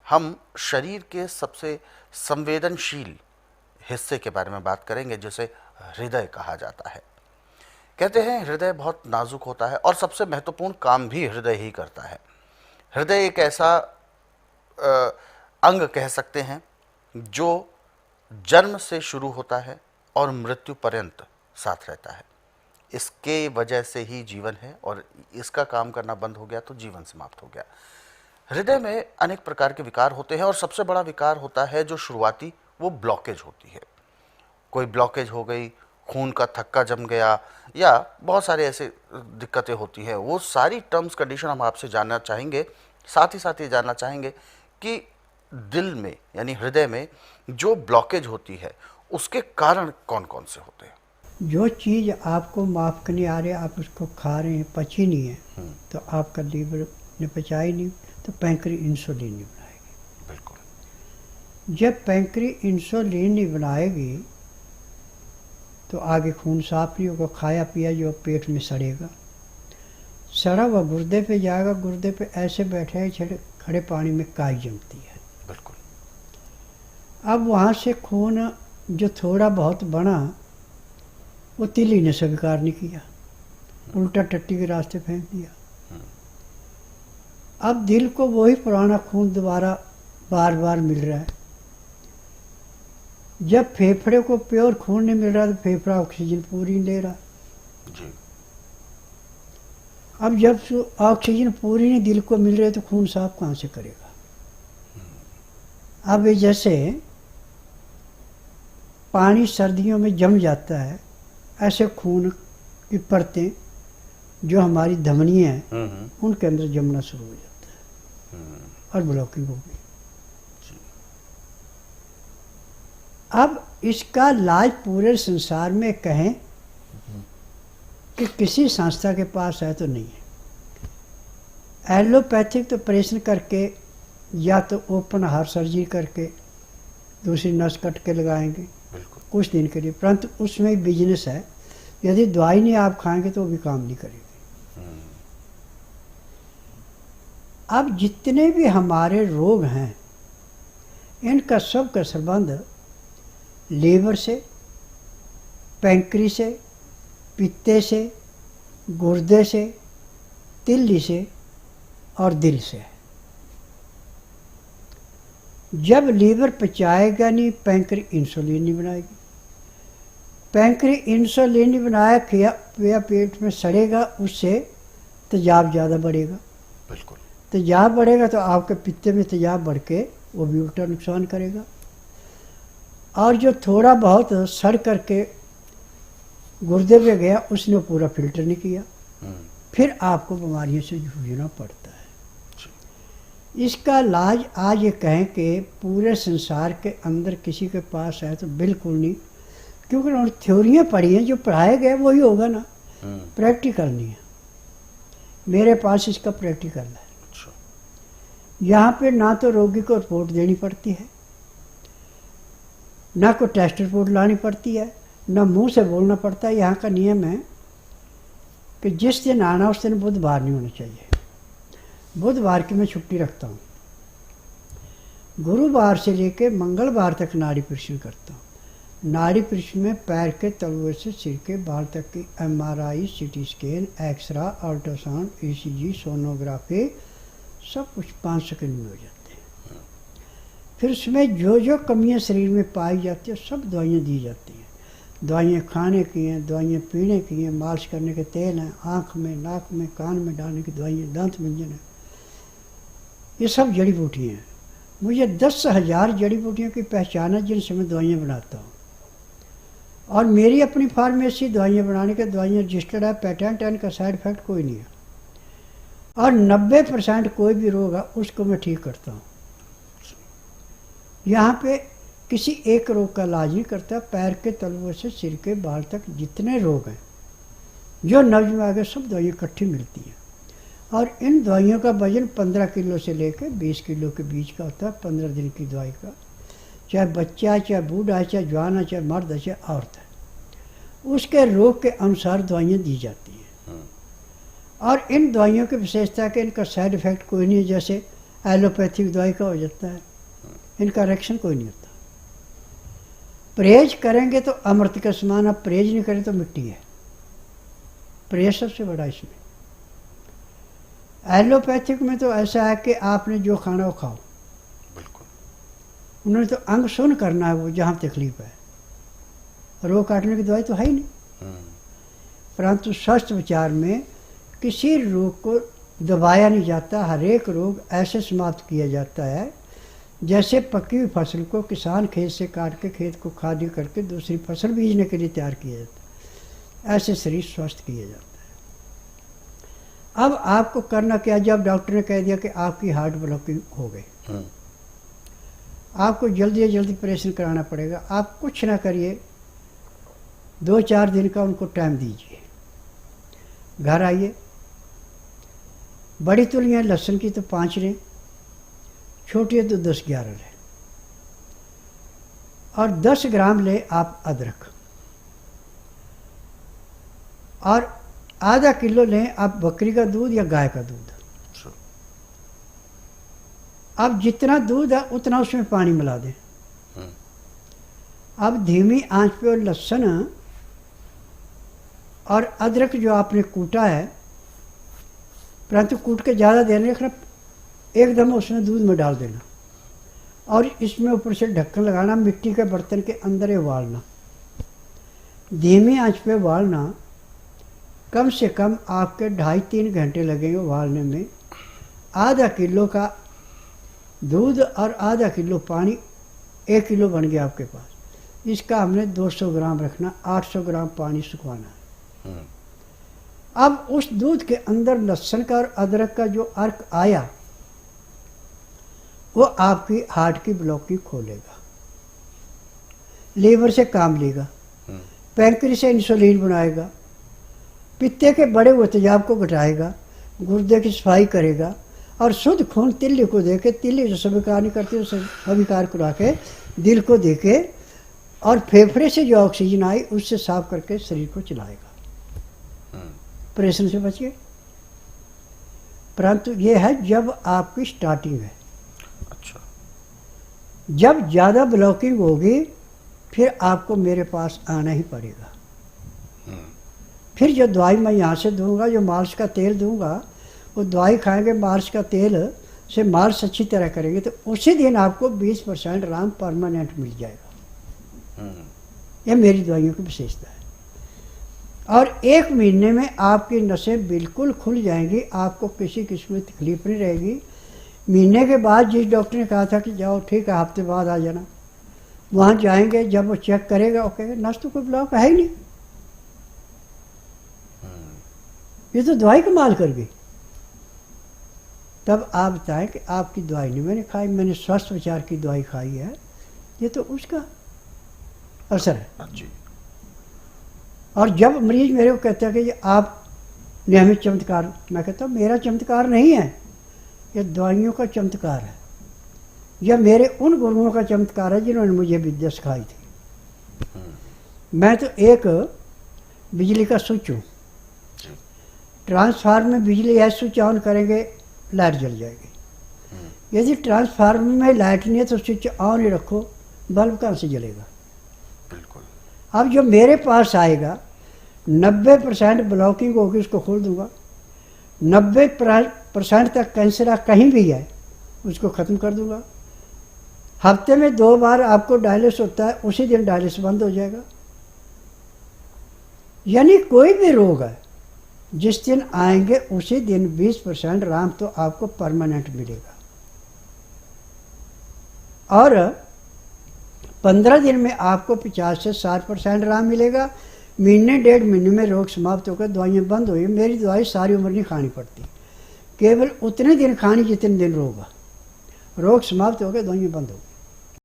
हम शरीर के सबसे संवेदनशील हिस्से के बारे में बात करेंगे जिसे हृदय कहा जाता है। कहते हैं हृदय बहुत नाजुक होता है और सबसे महत्वपूर्ण काम भी हृदय ही करता है। हृदय एक ऐसा अंग कह सकते हैं जो जन्म से शुरू होता है और मृत्यु पर्यंत साथ रहता है। इसके वजह से ही जीवन है और इसका काम करना बंद हो गया तो जीवन समाप्त हो गया। हृदय में अनेक प्रकार के विकार होते हैं और सबसे बड़ा विकार होता है जो शुरुआती, वो ब्लॉकेज होती है। कोई ब्लॉकेज हो गई, खून का थक्का जम गया या बहुत सारे ऐसे दिक्कतें होती हैं, वो सारी टर्म्स कंडीशन हम आपसे जानना चाहेंगे। साथ ही साथ ये जानना चाहेंगे कि दिल में यानी हृदय में जो ब्लॉकेज होती है उसके कारण कौन कौन से होते हैं। जो चीज़ आपको माफ़ करने आ रही है, आप उसको खा रहे हैं, पची नहीं है, तो आपका लीवर ने पचाई नहीं, तो पैंक्री इंसुलिन नहीं बनाएगी। बिल्कुल। जब पैंक्री इंसुलिन नहीं बनाएगी तो आगे खून साफ नहीं होगा, खाया पिया जो पेट में सड़ेगा, सड़ा हुआ गुर्दे पे जाएगा, गुर्दे पे ऐसे बैठे हैं खड़े पानी में काई जमती है। बिल्कुल। अब वहाँ से खून जो थोड़ा बहुत बना वो तिली ने स्वीकार नहीं किया, उल्टा टट्टी के रास्ते फेंक दिया। अब दिल को वही पुराना खून दोबारा बार बार मिल रहा है। जब फेफड़े को प्योर खून नहीं मिल रहा तो फेफड़ा ऑक्सीजन पूरी नहीं ले रहा जी। अब जब ऑक्सीजन पूरी नहीं दिल को मिल रही तो खून साफ कहाँ से करेगा। अब ये जैसे पानी सर्दियों में जम जाता है, ऐसे खून की परतें जो हमारी धमनियाँ हैं उनके अंदर जमना शुरू हो जाता है और ब्लॉकिंग हो गई। अब इसका इलाज पूरे संसार में कहें कि किसी संस्था के पास है तो नहीं है। एलोपैथिक तो ऑपरेशन करके या तो ओपन हार्ट सर्जरी करके दूसरी नस कट के लगाएंगे कुछ दिन के लिए, परंतु उसमें बिजनेस है। यदि दवाई नहीं आप खाएंगे तो वो भी काम नहीं करेगी। अब जितने भी हमारे रोग हैं इनका सब का संबंध लीवर से, पैंक्री से, पित्ते से, गुर्दे से, तिल्ली से और दिल से है। जब लीवर पचाएगा नहीं, पैंक्री इंसुलिन नहीं बनाएगी। पैंक्री इंसुलिन नहीं बनाया, खिया पेट में सड़ेगा, उससे तेजाब ज़्यादा बढ़ेगा। बिल्कुल। तेजाब बढ़ेगा तो आपके पित्ते में तेजाब बढ़ के वो भी उल्टा नुकसान करेगा। और जो थोड़ा बहुत सड़ करके गुर्दे पे गया उसने पूरा फिल्टर नहीं किया, फिर आपको बीमारियों से जूझना पड़ता है। इसका इलाज आज ये कहें कि पूरे संसार के अंदर किसी के पास है तो बिल्कुल नहीं, क्योंकि उन्होंने थ्योरियाँ पढ़ी हैं, जो पढ़ाए गए वही होगा ना, प्रैक्टिकल नहीं है। मेरे पास इसका प्रैक्टिकल है। यहाँ पे ना तो रोगी को रिपोर्ट देनी पड़ती है, ना कोई टेस्ट रिपोर्ट लानी पड़ती है, ना मुंह से बोलना पड़ता है। यहाँ का नियम है कि जिस दिन आना उस दिन बुधवार नहीं होना चाहिए। बुधवार की मैं छुट्टी रखता हूँ। गुरुवार से लेकर मंगलवार तक नाड़ी परीक्षण करता हूँ। नाड़ी परीक्षण में पैर के तलवे से सिर के बाल तक की MRI, CT scan, x-ray, ultrasound, ECG, sonography सब कुछ 5 सेकंड में हो जाते हैं। फिर उसमें जो जो कमियां शरीर में पाई जाती है सब दवाइयाँ दी जाती हैं। दवाइयाँ खाने की हैं, दवाइयाँ पीने की हैं, मालिश करने के तेल हैं, आँख में, नाक में, कान में डालने की दवाइयाँ, दांत मंजन है, ये सब जड़ी बूटियाँ हैं। मुझे 10,000 जड़ी बूटियों की पहचान है जिनसे मैं दवाइयाँ बनाता हूँ। और मेरी अपनी फार्मेसी दवाइयाँ बनाने के दवाइयाँ रजिस्टर्ड है, पेटेंट है, इनका साइड इफेक्ट कोई नहीं है। और 90% कोई भी रोग है उसको मैं ठीक करता हूँ। यहाँ पे किसी एक रोग का इलाज नहीं करता। पैर के तलवों से सिर के बाल तक जितने रोग हैं जो नब्ज में आ गए सब दवाइयाँ इकट्ठी मिलती हैं। और इन दवाइयों का वजन 15 किलो से लेकर 20 किलो के बीच का होता है। 15 दिन की दवाई का, चाहे बच्चा है, चाहे बूढ़ा है, चाहे जवान है, चाहे मर्द है, चाहे औरत है, उसके रोग के अनुसार दवाइयाँ दी जाती हैं। और इन दवाइयों की विशेषता है कि इनका साइड इफ़ेक्ट कोई नहीं है। जैसे एलोपैथिक दवाई का हो जाता है, इनका रिएक्शन कोई नहीं होता। परहेज करेंगे तो अमृत का समान, अब परहेज नहीं करें तो मिट्टी है। परहेज सबसे बड़ा इसमें। एलोपैथिक में तो ऐसा है कि आपने जो खाना वो खाओ, बिल्कुल। उन्होंने तो अंग सुन करना है, वो जहाँ तकलीफ है। रोग काटने की दवाई तो है ही नहीं। परंतु स्वस्थ विचार में किसी रोग को दबाया नहीं जाता, हर एक रोग ऐसे समाप्त किया जाता है जैसे पकी हुई फसल को किसान खेत से काट के खेत को खाली करके दूसरी फसल बीजने के लिए तैयार किया जाता है, ऐसे शरीर स्वस्थ किया जाता है। अब आपको करना क्या, जब डॉक्टर ने कह दिया कि आपकी हार्ट ब्लॉकिंग हो गई, आपको जल्दी से जल्दी ऑपरेशन कराना पड़ेगा। आप कुछ ना करिए, 2-4 दिन का उनको टाइम दीजिए, घर आइए। बड़ी तुलियाँ लहसुन की तो 5 लें, छोटी है तो 10-11 लें, और 10 ग्राम लें आप अदरक, और आधा किलो लें आप बकरी का दूध या गाय का दूध। अब जितना दूध है उतना उसमें पानी मिला दें। अब धीमी आंच पे लहसुन और अदरक जो आपने कूटा है, परंतु कूट के ज़्यादा देर नहीं रखना, एकदम उसमें दूध में डाल देना, और इसमें ऊपर से ढक्कन लगाना, मिट्टी के बर्तन के अंदर उबालना, धीमी आंच पे उबालना। कम से कम आपके 2.5-3 घंटे लगेंगे उबालने में। आधा किलो का दूध और आधा किलो पानी, 1 किलो बन गया आपके पास। इसका हमने 200 ग्राम रखना, 800 ग्राम पानी सुखवाना है। अब उस दूध के अंदर लहसुन का और अदरक का जो अर्क आया, वो आपकी हार्ट की ब्लॉकिंग खोलेगा, लीवर से काम लेगा, पैंक्रियास से इंसुलिन बनाएगा, पित्ते के बड़े हुए तेजाब को घटाएगा, गुर्दे की सफाई करेगा, और शुद्ध खून तिल्ली को देके, तिल्ली जो स्वीकार नहीं करती उसे स्वीकार करा के, दिल को देके, और फेफड़े से जो ऑक्सीजन आई उससे साफ करके शरीर को चलाएगा। ऑपरेशन से बचिए। परंतु ये है जब आपकी स्टार्टिंग है। अच्छा। जब ज़्यादा ब्लॉकिंग होगी फिर आपको मेरे पास आना ही पड़ेगा। फिर जो दवाई मैं यहाँ से दूंगा, जो मालिश का तेल दूंगा, वो दवाई खाएंगे, मालिश का तेल से मालिश अच्छी तरह करेंगे तो उसी दिन आपको 20% आराम परमानेंट मिल जाएगा। ये मेरी दवाइयों की विशेषता है। और 1 महीने में आपकी नसें बिल्कुल खुल जाएंगी, आपको किसी किस्म की तकलीफ नहीं रहेगी। महीने के बाद जिस डॉक्टर ने कहा था कि जाओ ठीक है हफ्ते बाद आ जाना, वहाँ जाएंगे, जब वो चेक करेगा वो कहेगा नस तो कोई ब्लॉक है ही नहीं, ये तो दवाई कमाल कर गई। तब आप बताएं कि आपकी दवाई नहीं मैंने खाई, मैंने स्वस्थ विचार की दवाई खाई है, ये तो उसका असर है जी। और जब मरीज मेरे को कहता है कि ये आप नियमित चमत्कार, मैं कहता हूँ मेरा चमत्कार नहीं है, ये दवाइयों का चमत्कार है, यह मेरे उन गुरुओं का चमत्कार है जिन्होंने मुझे विद्या सिखाई थी। मैं तो एक बिजली का स्विच हूँ, ट्रांसफार्मर में बिजली है, स्विच ऑन करेंगे लाइट जल जाएगी। यदि ट्रांसफार्मर में लाइट नहीं है तो स्विच ऑन ही रखो, बल्ब कहाँ से जलेगा। बिल्कुल। अब जो मेरे पास आएगा 90% ब्लॉकिंग होगी, उसको खोल दूंगा। 90% तक कैंसर कहीं भी है उसको ख़त्म कर दूंगा। हफ्ते में 2 बार आपको डायलिसिस होता है, उसी दिन डायलिसिस बंद हो जाएगा। यानी कोई भी रोग है जिस दिन आएंगे उसी दिन 20% आराम तो आपको परमानेंट मिलेगा, और 15 दिन में आपको 50 से 60% आराम मिलेगा। महीने 1.5 महीने में रोग समाप्त होकर दवाइयाँ बंद हुई। मेरी दवाई सारी उम्र नहीं खानी पड़ती, केवल उतने दिन खानी जितने दिन रोग समाप्त हो गए, दवाइयाँ बंद हो गई।